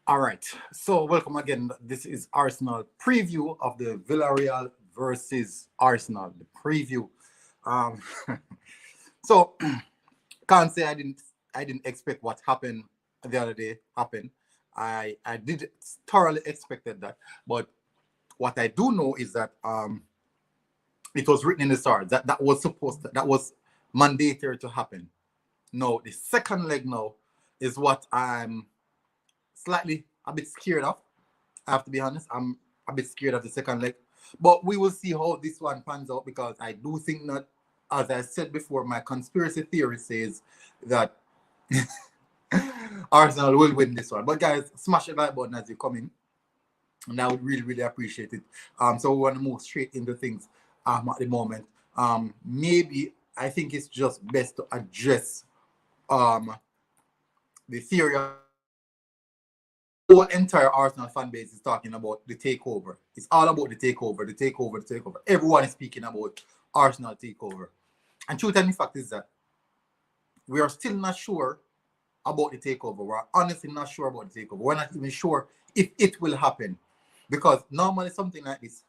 All right. So welcome again. This is Arsenal preview of the Villarreal versus Arsenal. The preview. Um, so can't say I didn't expect what happened the other day happen. I did thoroughly expected that, but what I do know is that it was written in the stars that was that was mandatory to happen. No, the second leg now is what I'm slightly a bit scared of. I have to be honest. I'm a bit scared of the second leg. But we will see how this one pans out because I do think that, as I said before, my conspiracy theory says that Arsenal will win this one. But guys, smash the like button as you come in. And I would really, really appreciate it. So we want to move straight into things at the moment. Maybe I think it's just best to address um, the theory of whole entire Arsenal fan base is talking about the takeover. It's all about the takeover, the takeover, the takeover. Everyone is speaking about Arsenal takeover. And truth and the fact is that we are still not sure about the takeover. We're honestly not sure about the takeover. We're not even sure if it will happen. Because normally something like this,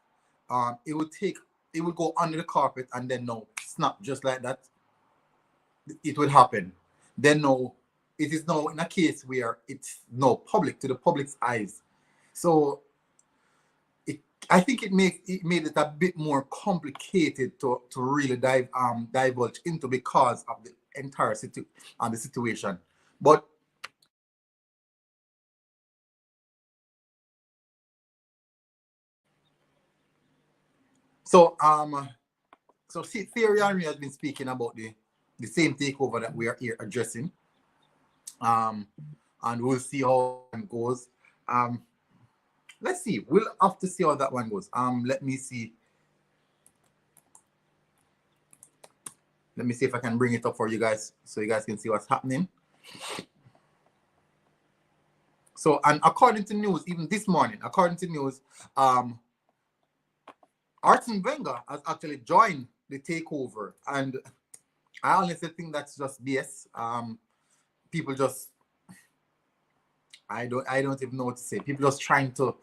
it would go under the carpet and then no, snap just like that. It would happen. Then no, it is now in a case where it's no public to the public's eyes. So I think it made it a bit more complicated to really divulge into because of the entire the situation. But so Thierry Henry has been speaking about the same takeover that we are here addressing. And we'll see how it goes. Let's see. We'll have to see how that one goes. Let me see. Let me see if I can bring it up for you guys so you guys can see what's happening. So, and according to news, even this morning, according to news, Arsene Wenger has actually joined the takeover, and I honestly think that's just BS. People just, I don't even know what to say. People just trying to,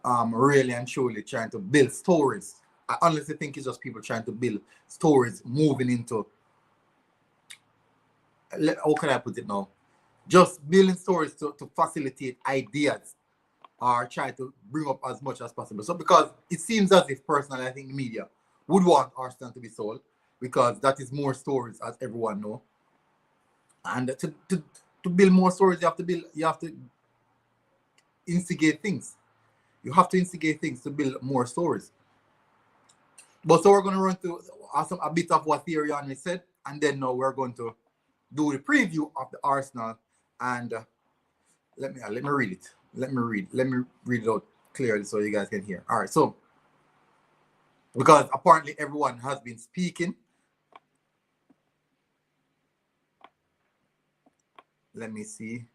really and truly trying to build stories. I honestly think it's just people trying to build stories, moving into. How can I put it now? Just building stories to facilitate ideas or try to bring up as much as possible. So because it seems as if personally, I think the media would want Arsenal to be sold because that is more stories, as everyone know. And to build more stories, you have to instigate things. You have to instigate things to build more stories. But so we're going to run through a bit of what Thierry Henry said, and then now we're going to do the preview of the Arsenal. And let me read it. Let me read it out clearly so you guys can hear. All right, so because apparently everyone has been speaking. Let me see.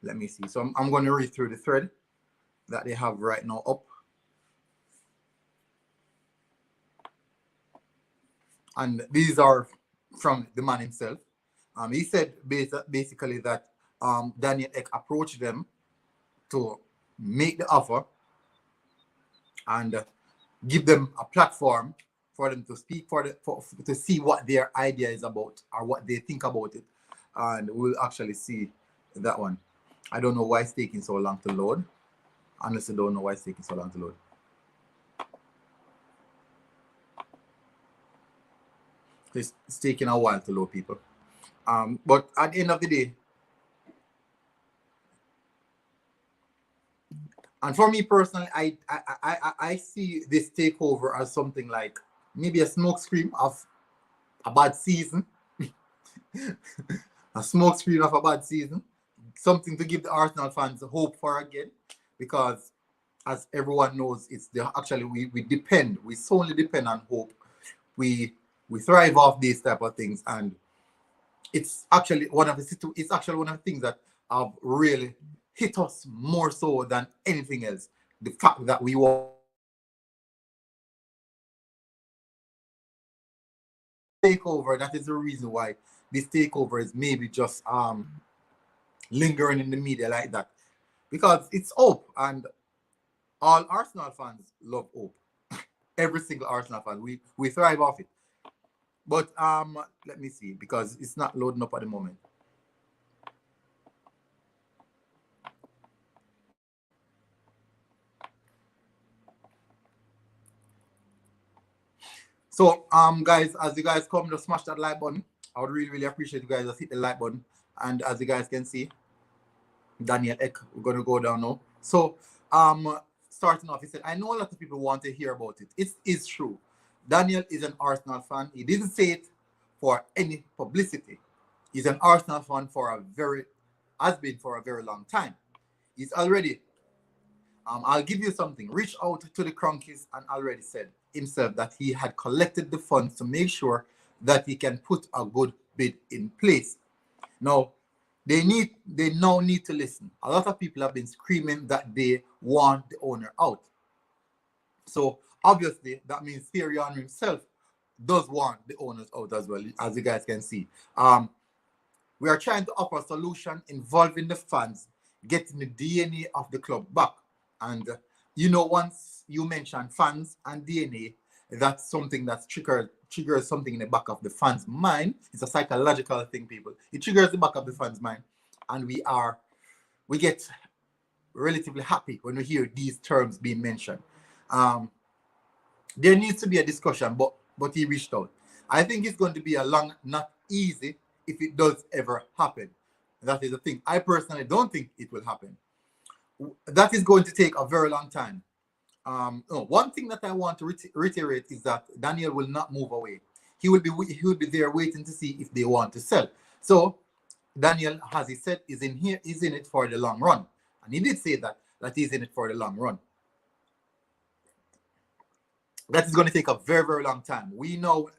Let me see. So I'm going to read through the thread that they have right now up. And these are from the man himself. He said basically that Daniel Ek approached them to make the offer and give them a platform for them to speak to see what their idea is about or what they think about it. And we'll actually see that one. I don't know why it's taking so long to load. Honestly, don't know why it's taking so long to load. It's taking a while to load, people. But at the end of the day, and for me personally, I see this takeover as something like maybe a smokescreen of a bad season, a smokescreen of a bad season, something to give the Arsenal fans hope for again, because as everyone knows, actually we solely depend on hope. We thrive off these type of things, and it's actually one of the things that have really hit us more so than anything else. The fact that we were takeover, that is the reason why this takeover is maybe just lingering in the media like that, because it's hope, and all Arsenal fans love hope. Every single Arsenal fan, we thrive off it. But let me see, because it's not loading up at the moment. So guys, as you guys come to smash that like button, I would really appreciate you guys to hit the like button. And as you guys can see, Daniel Eck, we're gonna go down now. So starting off, he said, I know a lot of people want to hear about it. It's true. Daniel is an Arsenal fan. He didn't say it for any publicity. He's an Arsenal fan has been for a very long time. He's already, I'll give you something. Reached out to the Cronkies and already said himself that he had collected the funds to make sure that he can put a good bid in place. Now, they now need to listen. A lot of people have been screaming that they want the owner out. So obviously that means Thierry Henry himself does want the owners out as well, as you guys can see. We are trying to offer a solution involving the fans getting the DNA of the club back. And once you mention fans and DNA, that's something that triggers something in the back of the fans' mind. It's a psychological thing, people. It triggers the back of the fans' mind, and we get relatively happy when we hear these terms being mentioned. There needs to be a discussion, but he reached out. I think it's going to be a long, not easy, if it does ever happen. That is the thing. I personally don't think it will happen. That is going to take a very long time. One thing that I want to reiterate is that Daniel will not move away. He will be there waiting to see if they want to sell. So Daniel, as he said, is in it for the long run, and he did say that he's in it for the long run. That is going to take a very long time. We know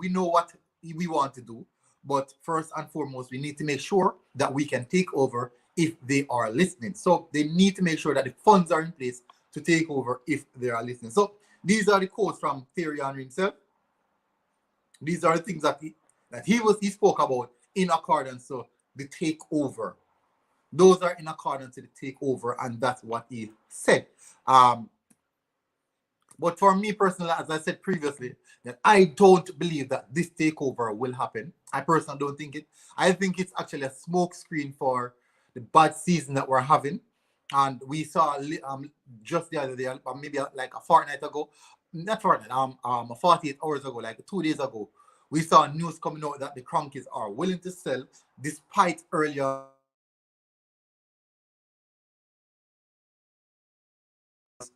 what we want to do, but first and foremost, we need to make sure that we can take over if they are listening. So they need to make sure that the funds are in place to take over if they are listening. So these are the quotes from Thierry Henry himself. These are the things that he spoke about in accordance to the takeover. Those are in accordance to the takeover, and that's what he said. But for me personally, as I said previously, that I don't believe that this takeover will happen. I personally don't think it. I think it's actually a smoke screen for the bad season that we're having. And we saw just the other day, maybe like a fortnight ago, not fortnight, 48 hours ago, like 2 days ago, we saw news coming out that the Cronkies are willing to sell despite earlier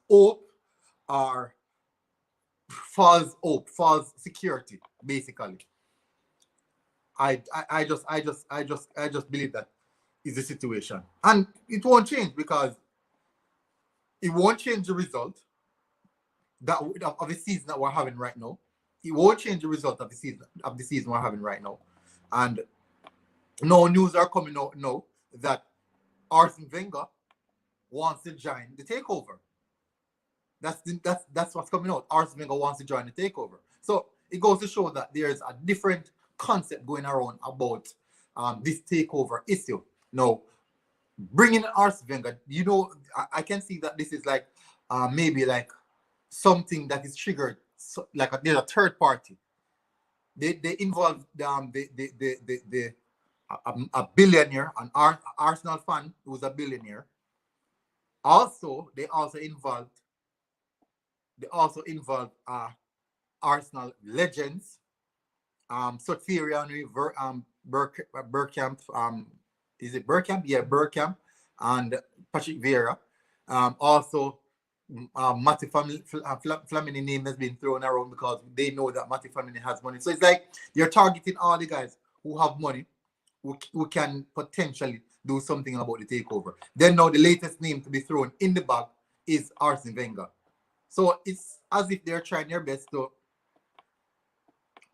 hope or false hope, false security, basically. I just believe that is the situation, and it won't change, because it won't change the result of the season that we're having right now. It won't change the result of the season we're having right now, and no news are coming out now that Arsene Wenger wants to join the takeover. That's what's coming out. Arsene Wenger wants to join the takeover. So it goes to show that there's a different concept going around about this takeover issue. Now, bringing in Arsene Wenger, I can see that this is like maybe like something that is triggered, like there's a third party. They involve a billionaire, an Arsenal fan who's a billionaire. Also, they also involved Arsenal legends, so Thierry Henry, Bergkamp, is it Bergkamp? Yeah, Bergkamp, and Patrick Vieira. Also, Matty Flamini name has been thrown around because they know that Matty Flamini has money. So it's like you're targeting all the guys who have money, who can potentially do something about the takeover. Then now the latest name to be thrown in the bag is Arsene Wenger. So it's as if they're trying their best to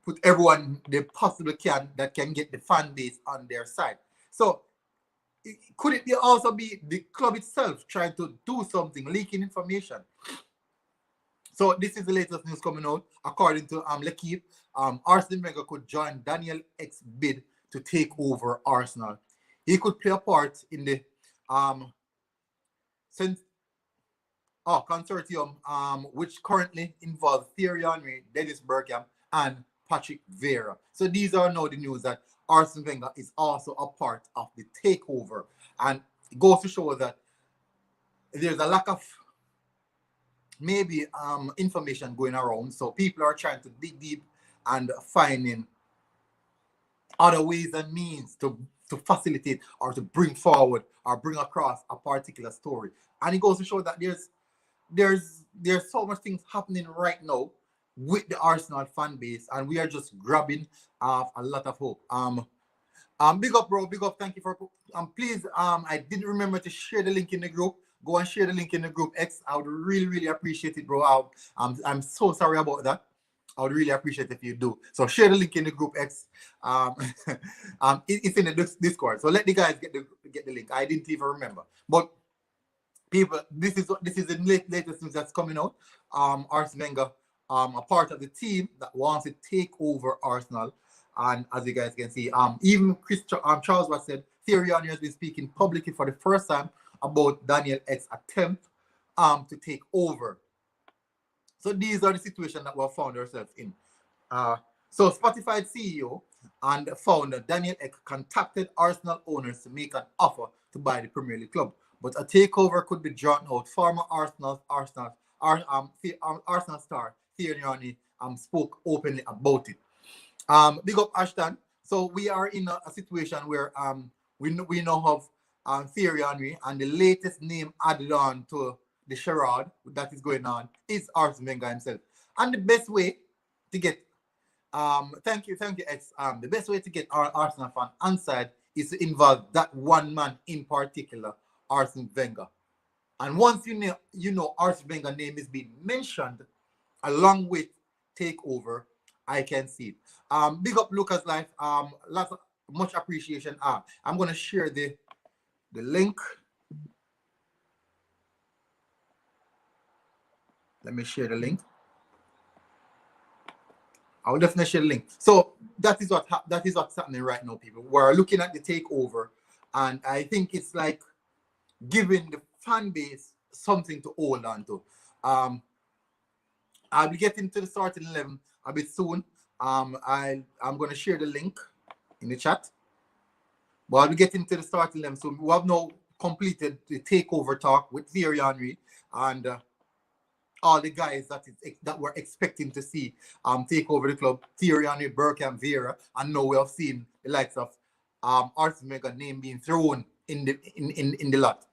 put everyone they possibly can that can get the fan base on their side. So could it also be the club itself trying to do something, leaking information? So this is the latest news coming out. According to L'Equipe, Arsene Wenger could join Daniel X's bid to take over Arsenal. He could play a part in the since consortium, which currently involves Thierry Henry, Dennis Bergkamp, and Patrick Vieira. So these are now the news that Arsene Wenger is also a part of the takeover, and it goes to show that there's a lack of maybe information going around. So people are trying to dig deep and finding other ways and means to facilitate or to bring forward or bring across a particular story. And it goes to show that there's so much things happening right now with the Arsenal fan base, and we are just grabbing a lot of hope. Big up, bro. Big up. Thank you for please. I didn't remember to share the link in the group. Go and share the link in the group X. I would really, really appreciate it, bro. I'm so sorry about that. I would really appreciate it if you do. So share the link in the group X. It's in the Discord. So let the guys get the link. I didn't even remember. But people, this is the latest news that's coming out. Arsene Wenger, a part of the team that wants to take over Arsenal. And as you guys can see, even Charles was said, Thierry Henry has been speaking publicly for the first time about Daniel X's attempt to take over. So these are the situations that we have found ourselves in. So Spotify CEO and founder Daniel Ek contacted Arsenal owners to make an offer to buy the Premier League club, but a takeover could be drawn out. Former Arsenal star Thierry Henry spoke openly about it. Big up Ashton. So we are in a situation where we now have Thierry Henry, and the latest name added on to the charade that is going on is Arsene Wenger himself. And the best way to get thank you X, the best way to get our Arsenal fan on side is to involve that one man in particular, Arsene Wenger. And once you know Arsene Wenger name is being mentioned along with takeover, I can see it. Big up Lucas Life. Lots of much appreciation. I'm gonna share the link. Let me share the link. I will definitely share the link. So that is what's happening right now, people. We're looking at the takeover, and I think it's like giving the fan base something to hold on to. I'll be getting to the starting 11 a bit soon. I'm going to share the link in the chat. But I'll be getting to the starting 11 soon. We have now completed the takeover talk with Thierry Henry and all the guys that we're expecting to see take over the club. Thierry Henry, Bergkamp, Vieira, and now we have seen the likes of Arsene Wenger name being thrown in the lot.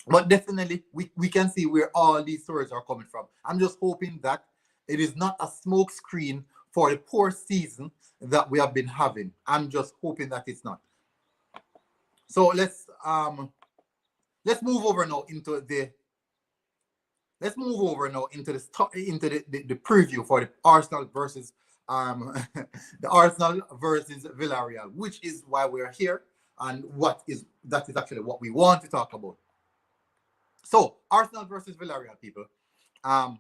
But definitely, we can see where all these stories are coming from. I'm just hoping that it is not a smoke screen for the poor season that we have been having. I'm just hoping that it's not. So let's move over now into the preview for the Arsenal versus Villarreal, which is why we're here, and that is actually what we want to talk about. So Arsenal versus Villarreal, people.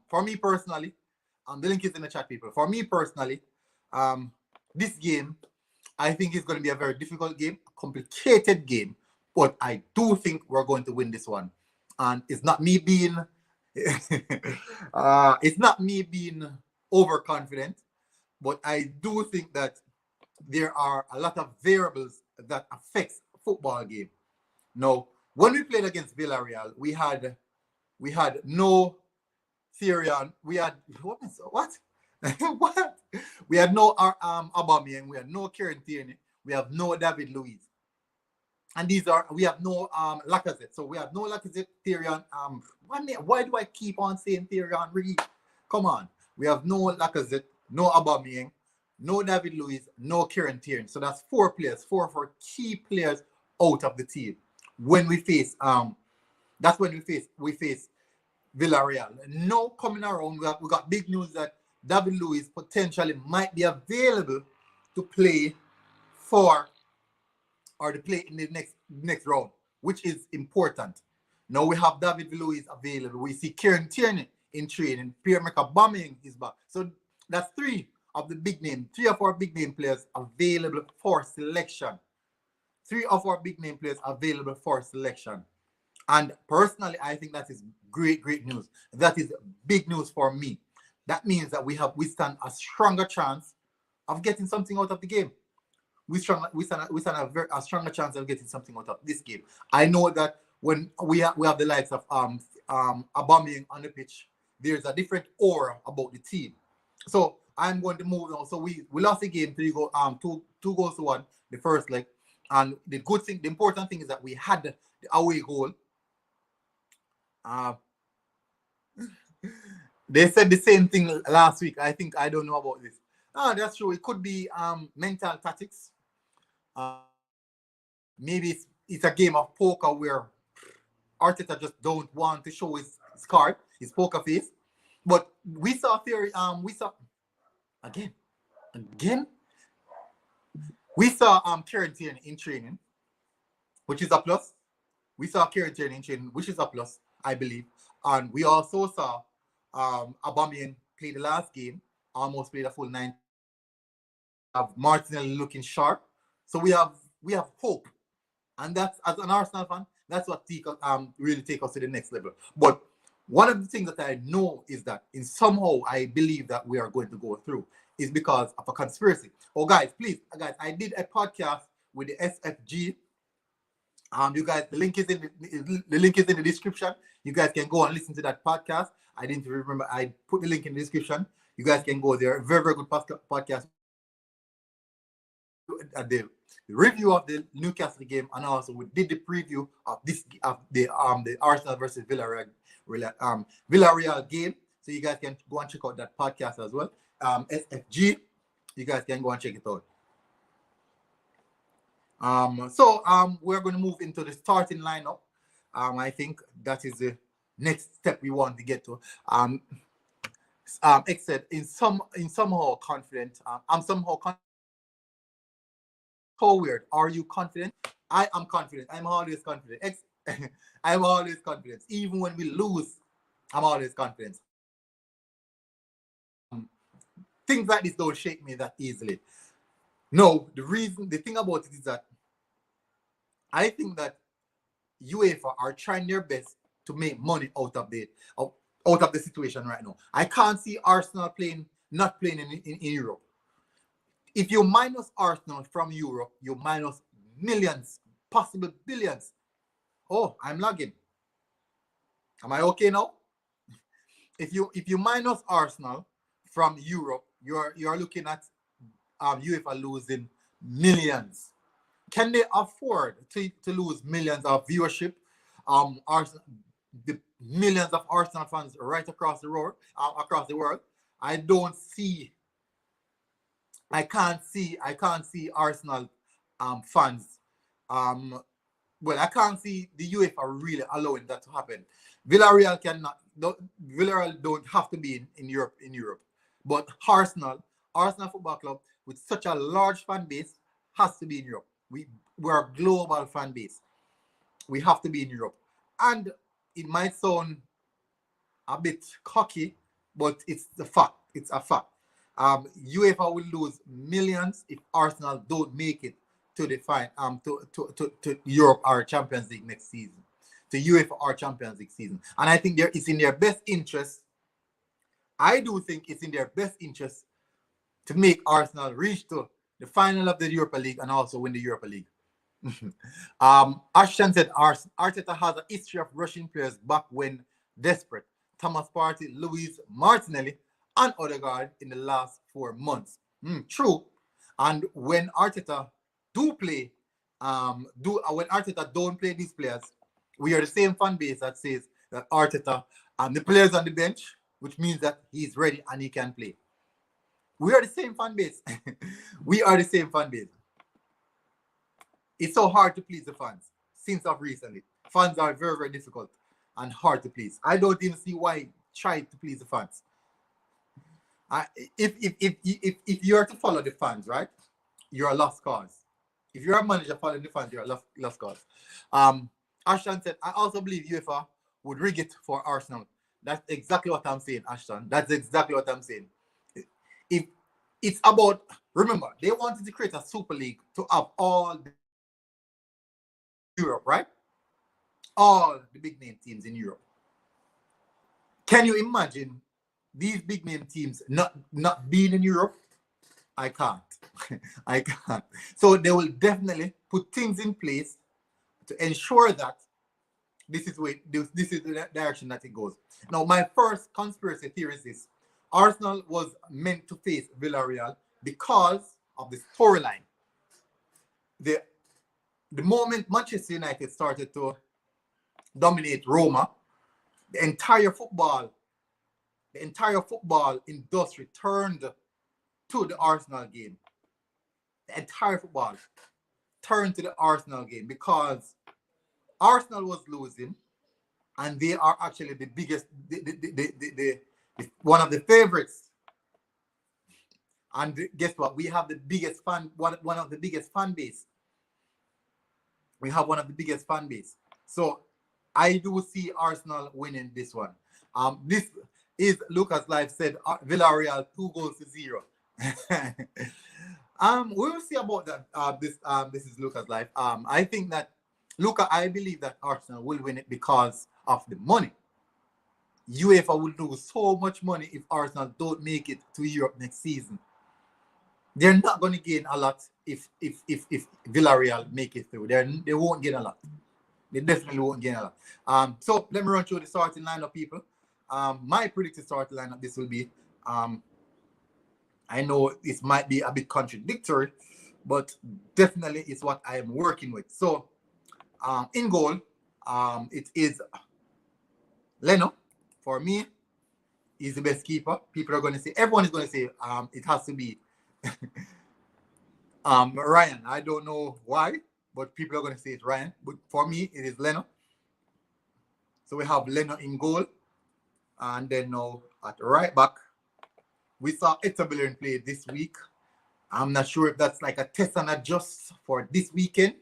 For me personally, the link is in the chat, people. For me personally, this game, I think it's going to be a very difficult game, a complicated game, but I do think we're going to win this one. And it's not me being overconfident, but I do think that there are a lot of variables that affects football game. Now, when we played against Villarreal, we had no Thierry. We had what? What? We had no Aubameyang. We had no Kieran Tierney. We have no David Luiz. And we have no Lacazette. So we have no Lacazette, Thierry. Why do I keep on saying Thierry Henry? Come on. We have no Lacazette, no Aubameyang, no David Luiz, no Kieran Tierney. So that's four key players out of the team. When we face that's when we face Villarreal. Now coming around, we got big news that David Luiz potentially might be available to play in the next round, which is important. Now we have David Luiz available. We see Kieran Tierney in training. Pierre-Emerick Aubameyang is back. So that's three of the big name, 3 of our big name players available for selection. 3 of our big name players available for selection. And personally, I think that is great, great news. That is big news for me. That means that we stand a stronger chance of getting something out of the game. We stand a stronger chance of getting something out of this game. I know that when we have the likes of Aubameyang on the pitch, there's a different aura about the team. So I'm going to move now. So we lost the game 2-1 the first leg, and the important thing is that we had the away goal. They said the same thing last week. I don't know about this. No, that's true. It could be mental tactics. Maybe it's a game of poker where Arteta just don't want to show his card, his poker face. But we saw Thierry. We saw again. We saw Thierry in training, which is a plus. We saw Thierry in training, which is a plus, I believe. And we also saw Aubameyang play the last game, almost played a full 9. Have Martinelli looking sharp, so we have hope, and that's, as an Arsenal fan, that's what really take us to the next level. But one of the things that I know is that somehow I believe that we are going to go through is because of a conspiracy. Oh, guys, please, guys, I did a podcast with the SFG. You guys, the link is in the description. You guys can go and listen to that podcast. I didn't remember. I put the link in the description. You guys can go there. Very, very good podcast. The review of the Newcastle game, and also we did the preview of the Arsenal versus Villarreal game. So you guys can go and check out that podcast as well. SFG, you guys can go and check it out. We're going to move into the starting lineup. I think that is the next step we want to get to. Except somehow confident. I'm somehow confident. So weird. Are you confident? I am confident. I'm always confident. I'm always confident. Even when we lose, I'm always confident. Things like this don't shake me that easily. No, the thing about it is that I think that UEFA are trying their best to make money out of the situation right now. I can't see Arsenal not playing in Europe. If you minus Arsenal from Europe, you minus millions, possible billions. Oh, I'm lagging. Am I okay now? If you minus Arsenal from Europe, you're looking at UEFA losing millions. Can they afford to lose millions of viewership? The millions of Arsenal fans right across the world. I can't see Arsenal fans. I can't see the UEFA really allowing that to happen. Villarreal don't have to be in Europe. But Arsenal Football Club, with such a large fan base, has to be in Europe. We're a global fan base. We have to be in Europe. And it might sound a bit cocky, but it's a fact. It's a fact. UEFA will lose millions if Arsenal don't make it to the to Europe or Champions League next season, to UEFA or Champions League season. And I think it's in their best interest. I do think it's in their best interest to make Arsenal reach to the final of the Europa League and also win the Europa League. Ashton said Arteta has a history of rushing players back when desperate. Thomas Partey, Luis, Martinelli, and Odegaard in the last 4 months. True. And when Arteta when Arteta don't play these players, we are the same fan base that says that Arteta and the players on the bench, which means that he's ready and he can play. We are the same fan base. We are the same fan base. It's so hard to please the fans since of recently. Fans are very, very difficult and hard to please. I don't even see why try to please the fans. If you're to follow the fans, right, you're a lost cause. If you're a manager following the fans, you're a lost cause. Ashton said, I also believe UEFA would rig it for Arsenal. That's exactly what I'm saying, Ashton. That's exactly what I'm saying. it's about, remember, they wanted to create a Super League to have all Europe, right? All the big name teams in Europe. Can you imagine these big name teams not being in Europe? I can't. I can't. So they will definitely put things in place to ensure that this is the direction that it goes. Now, my first conspiracy theory is this: Arsenal was meant to face Villarreal because of the storyline. The moment Manchester United started to dominate Roma, the entire football industry turned to the Arsenal game. The entire football turned to the Arsenal game because Arsenal was losing, and they are actually the biggest, one of the favorites. And guess what? We have the biggest one of the biggest fan base. We have one of the biggest fan base. So I do see Arsenal winning this one. This is Lucas Life said Villarreal 2-0. We will see about that. This is Lucas Life. I think that I believe that Arsenal will win it because of the money. UEFA will lose so much money if Arsenal don't make it to Europe next season. They're not going to gain a lot if Villarreal make it through. They won't gain a lot. They definitely won't gain a lot. So let me run through the starting lineup, people. My predicted starting lineup, this will be, I know this might be a bit contradictory, but definitely it's what I am working with. So in goal, it is Leno. For me, he's the best keeper. People are going to say, everyone is going to say it has to be Ryan. I don't know why, but people are going to say it's Ryan. But for me, it is Leno. So we have Leno in goal. And then now at right back, we saw Etabiller play this week. I'm not sure if that's like a test and adjust for this weekend.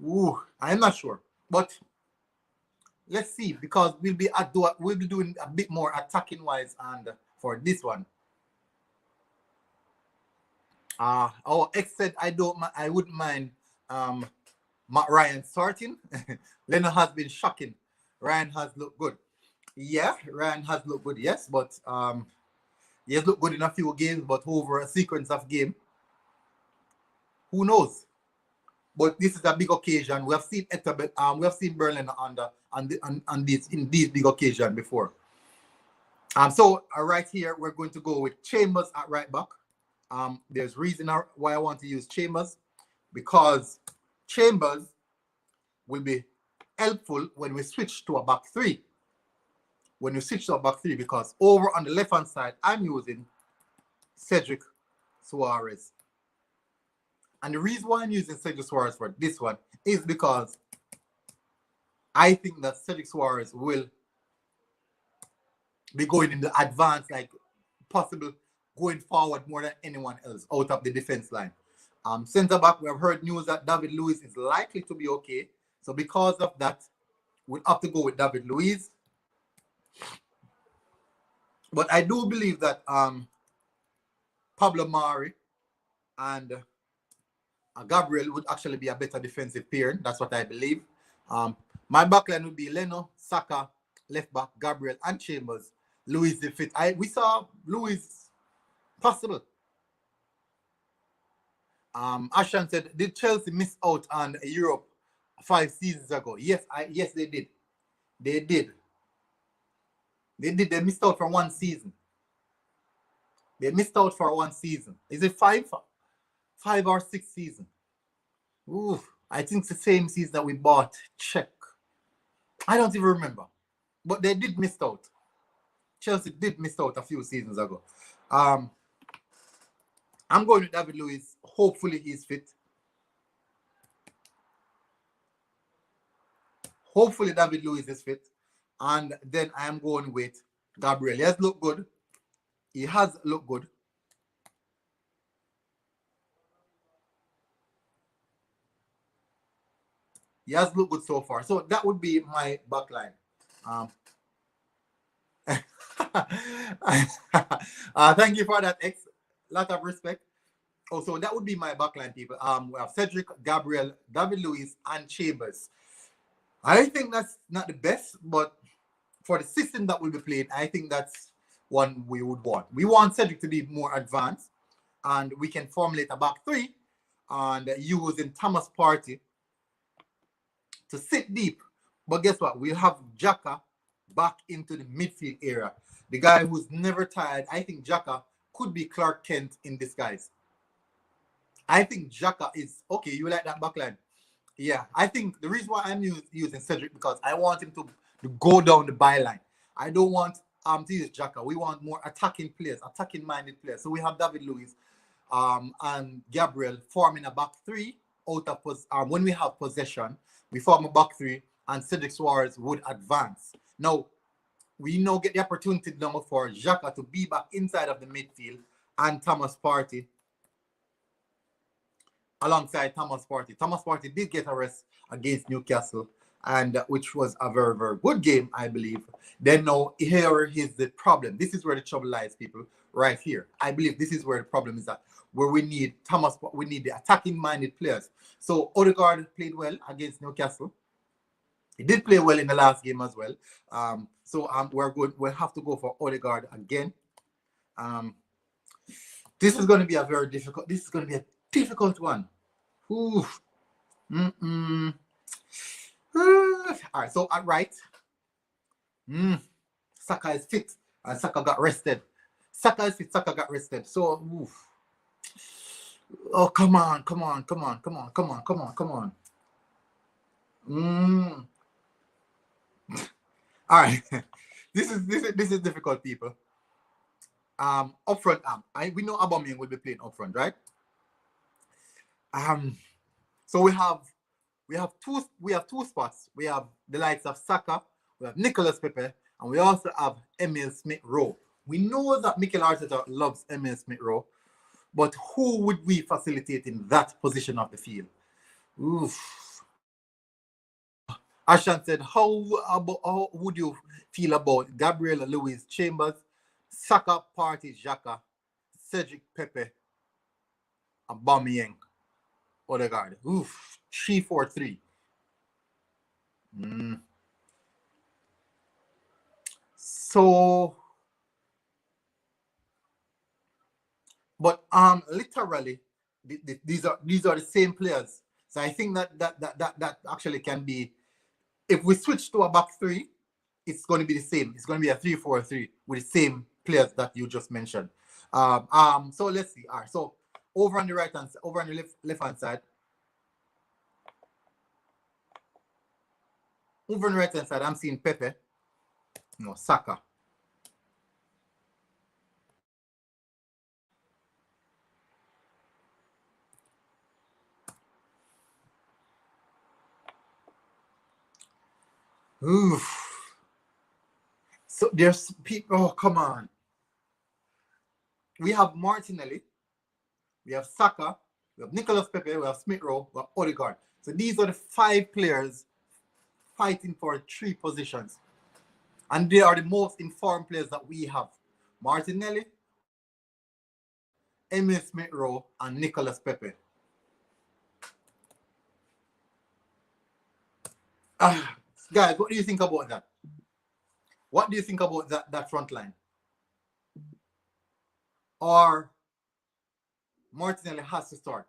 Ooh, I'm not sure. But let's see, because we'll be doing a bit more attacking wise and for this one. Our ex said I wouldn't mind Matt Ryan starting. Leno has been shocking. Ryan has looked good. Yeah, Ryan has looked good, yes, but he has looked good in a few games, but over a sequence of game, who knows? But this is a big occasion. We have seen we have seen Berlin on these big occasions before. So right here we're going to go with Chambers at right back. There's reason why I want to use Chambers, because Chambers will be helpful when we switch to a back three. Because over on the left hand side, I'm using Cedric Suarez. And the reason why I'm using Cedric Suarez for this one is because I think that Cedric Suarez will be going in the advance, like possible going forward more than anyone else out of the defense line. Centre back, we have heard news that David Luiz is likely to be okay. So because of that, we'll have to go with David Luiz. But I do believe that Pablo Mari and Gabriel would actually be a better defensive pair. That's what I believe. My backline would be Leno, Saka, left back, Gabriel, and Chambers. Luiz the fit. We saw Luiz possible. Ashan said, did Chelsea miss out on Europe 5 seasons ago? Yes, they did. They did. They missed out for one season. Is it 5 or 6 seasons? Ooh, I think it's the same season that we bought. Check. I don't even remember. But they did miss out. Chelsea did miss out a few seasons ago. I'm going with David Luiz. Hopefully he's fit. Hopefully David Luiz is fit. And then I am going with Gabriel. He has looked good. He has looked good. He has looked good so far. So that would be my backline. Thank you for that, X. lot of respect. Also, that would be my backline people. We have Cedric, Gabriel, David Luiz, and Chambers. I think that's not the best, but for the system that will be played, I think that's one we would want. We want Cedric to be more advanced, and we can formulate a back three and using Thomas Partey to sit deep. But guess what? We'll have Xhaka back into the midfield area. The guy who's never tired. I think Xhaka could be Clark Kent in disguise. I think Xhaka is okay. You like that backline? Yeah. I think the reason why I'm using Cedric because I want him to go down the byline. I don't want to use Xhaka. We want more attacking players, attacking minded players. So we have David Luiz and Gabriel forming a back three out of when we have possession, we form a back three and Cedric Suarez would advance. Now we now get the opportunity now for Xhaka to be back inside of the midfield and Thomas Partey alongside Thomas Partey. Thomas Partey did get a rest against Newcastle, and which was a very, very good game, I believe. Then now, here is the problem. This is where the trouble lies, people, right here. I believe this is where the problem is at, where we need we need the attacking-minded players. So Odegaard played well against Newcastle. He did play well in the last game as well. We'll have to go for Odegaard again. This is going to be a very difficult. This is going to be a difficult one. Oof. All right, so at right, Saka is fit and Saka got rested. Saka is fit, Saka got rested. So, oof. Oh, come on. All right, this is difficult, people. Up front, we know Aubameyang will be playing up front, right? So we have two spots. We have the likes of Saka, we have Nicolas Pepe, and we also have Emile Smith-Rowe. We know that Mikel Arteta loves Emile Smith-Rowe, but who would we facilitate in that position of the field? Oof. Ashan said, how would you feel about Gabriel Luiz, Chambers, Saka, Partey, Xhaka, Cedric, Pepe, Aubameyang, Odegaard? Oof. 3-4-3. So, but literally, these are the same players. So I think that actually can be. If we switch to a back three, it's going to be the same. It's going to be a 3-4-3 with the same players that you just mentioned. So let's see. All right. So over on the right hand, over on the left hand side. Over on the right hand side, I'm seeing Pepe. No, Saka. Oof. So there's people. Oh, come on. We have Martinelli. We have Saka. We have Nicolas Pepe. We have Smith-Rowe. We have Odegaard. So these are the 5 players fighting for 3 positions. And they are the most informed players that we have. Martinelli, Emile Smith-Rowe, and Nicolas Pepe. Guys, what do you think about that? What do you think about that front line? Or Martinelli has to start?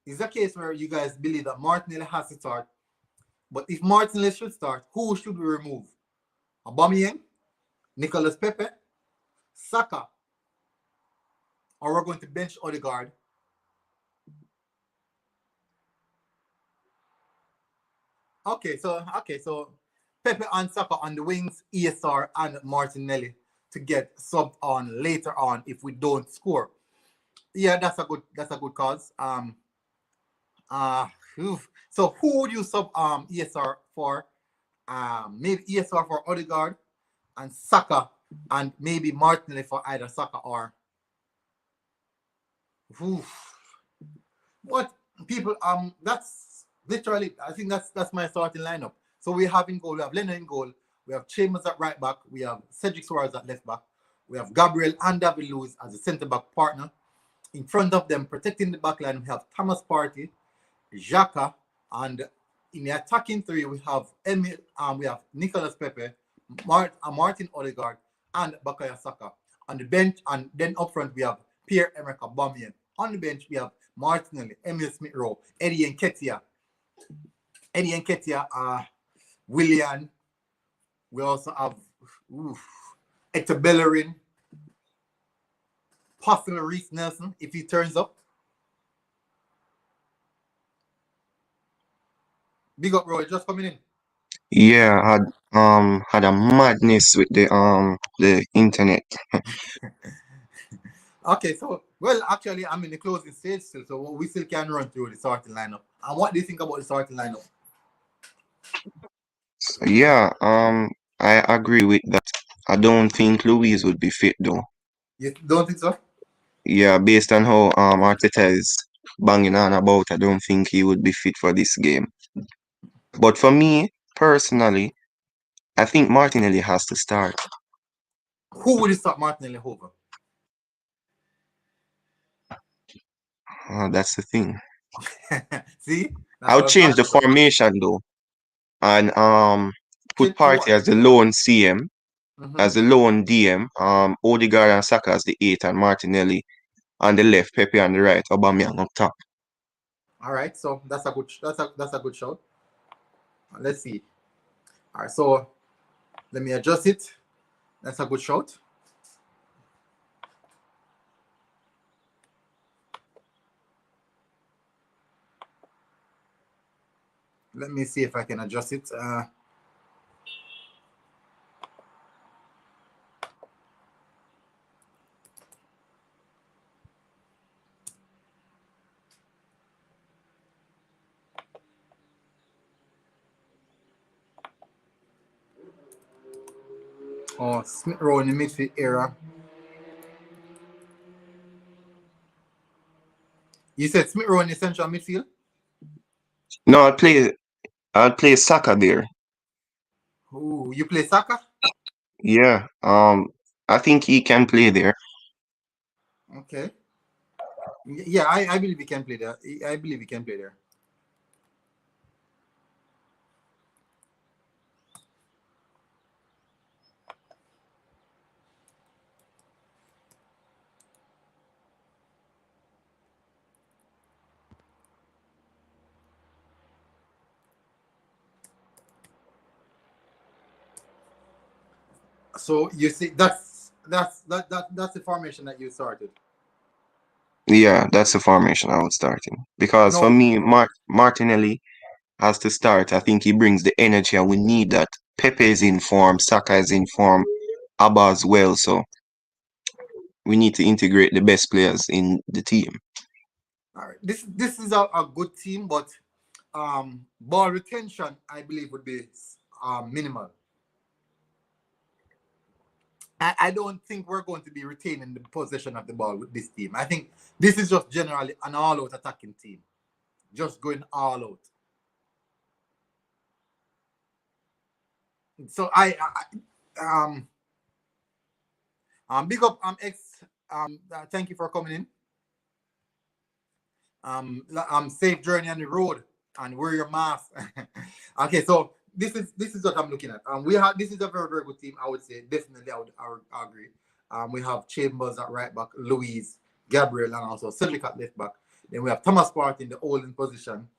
Is a case where you guys believe that Martinelli has to start? But if Martinelli should start, who should we remove? Aubameyang, Nicolas Pepe, Saka, or we're going to bench Odegaard? Okay, so Pepe and Saka on the wings, ESR and Martinelli to get subbed on later on if we don't score. Yeah, that's a good cause. So who would you sub ESR for? Maybe ESR for Odegaard and Saka, and maybe Martinelli for either Saka or. What people? That's literally. I think that's my starting lineup. So we have in goal. We have Lennon in goal. We have Chambers at right back. We have Cedric Suarez at left back. We have Gabriel and David Luiz as a centre back partner. In front of them, protecting the back line, we have Thomas Partey, Xhaka, and in the attacking three, we have Nicolas Pepe, Martin Odegaard, and Bukayo Saka. On the bench, and then up front, we have Pierre-Emerick Aubameyang. On the bench, we have Martinelli, Emile Smith-Rowe, Eddie Nketiah, Willian. We also have Hector Bellerin, possible Reece Nelson if he turns up. Big up, bro. Just coming in. Yeah, had a madness with the internet. Okay, so well, actually, I'm in the closing stage still, so we still can run through the starting lineup. And what do you think about the starting lineup? Yeah, I agree with that. I don't think Louise would be fit though. You don't think so? Yeah, based on how Arteta is banging on about, I don't think he would be fit for this game. But for me personally, I think Martinelli has to start. Who would you start Martinelli over? That's the thing. See, I that's would what I'm change the talking about. formation though, and put Change to Partey what? as the lone CM, Mm-hmm. as the lone DM, Odegaard and Saka as the 8, and Martinelli on the left, Pepe on the right, Aubameyang up top. All right, so that's a good shout. Let's see. All right, so let me adjust it. That's a good shout. Let me see if I can adjust it. Smith Rowe in the midfield area. You said Smith Rowe in the central midfield? No, I'll play Saka there. Ooh, you play Saka? Yeah, I think he can play there. Okay. Yeah, I believe he can play there. I believe he can play there. So you see, that's the formation that you started. Yeah, that's the formation I would start in. Because for No, me, Martinelli has to start. I think he brings the energy, and we need that. Pepe is in form, Saka is in form, Abba as well. So we need to integrate the best players in the team. all right. This is a good team, but ball retention I believe would be minimal. I don't think we're going to be retaining the possession of the ball with this team. I think this is just generally an all-out attacking team, just going all out. So big up X. Thank you for coming in. Safe journey on the road and wear your mask. Okay, so this is what I'm looking at. This is a very very good team. I would say definitely I would agree. We have Chambers at right back, Louise, Gabriel, and also Cedric at left back. Then we have Thomas Partey in the holding position.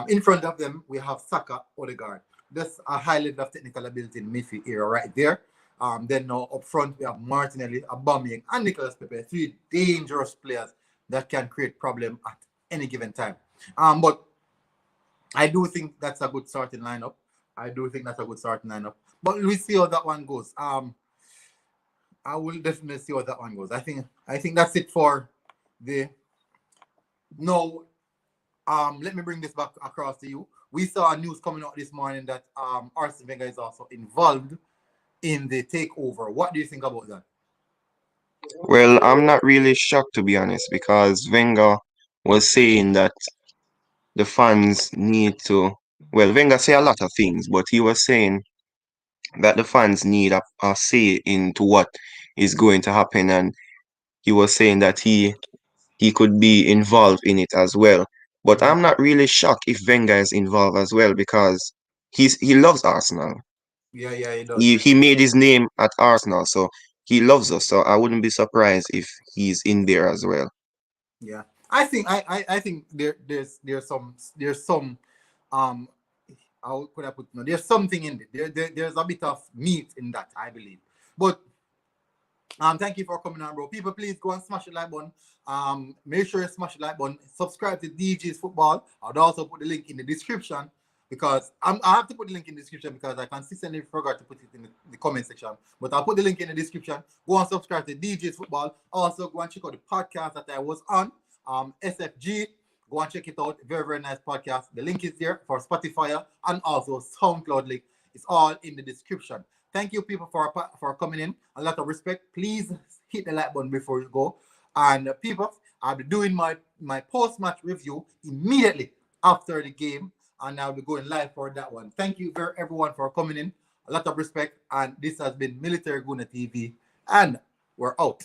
In front of them we have Saka, Odegaard. That's a high level of technical ability in midfield area right there. Then now up front we have Martinelli, Aubameyang, and Nicolas Pepe, three dangerous players that can create problem at any given time. But I do think that's a good starting lineup. But we'll see how that one goes. I will definitely see how that one goes. I think that's it for the no. Let me bring this back across to you. We saw news coming out this morning that Arsene Wenger is also involved in the takeover. What do you think about that? Well, I'm not really shocked to be honest, because Wenger was saying that the fans need to. Well, Wenger say a lot of things, but he was saying that the fans need a say into what is going to happen, and he was saying that he could be involved in it as well. But I'm not really shocked if Wenger is involved as well because he loves Arsenal. Yeah, yeah, he does. He made his name at Arsenal, so he loves us. So I wouldn't be surprised if he's in there as well. Yeah, I think there's some how could I put it? No, there's something in it. There's a bit of meat in that, I believe. But thank you for coming on, bro. People, please go and smash the like button. Make sure you smash the like button. Subscribe to DJ's Football. I'll also put the link in the description because I have to put the link in the description because I consistently forgot to put it in the comment section. But I'll put the link in the description. Go and subscribe to DJ's Football. Also, go and check out the podcast that I was on, SFG. Go and check it out. Very, very nice podcast. The link is there for Spotify and also SoundCloud link. It's all in the description. Thank you, people, for coming in. A lot of respect. Please hit the like button before you go. And people, I'll be doing my post-match review immediately after the game. And I'll be going live for that one. Thank you, everyone, for coming in. A lot of respect. And this has been Military Guna TV. And we're out.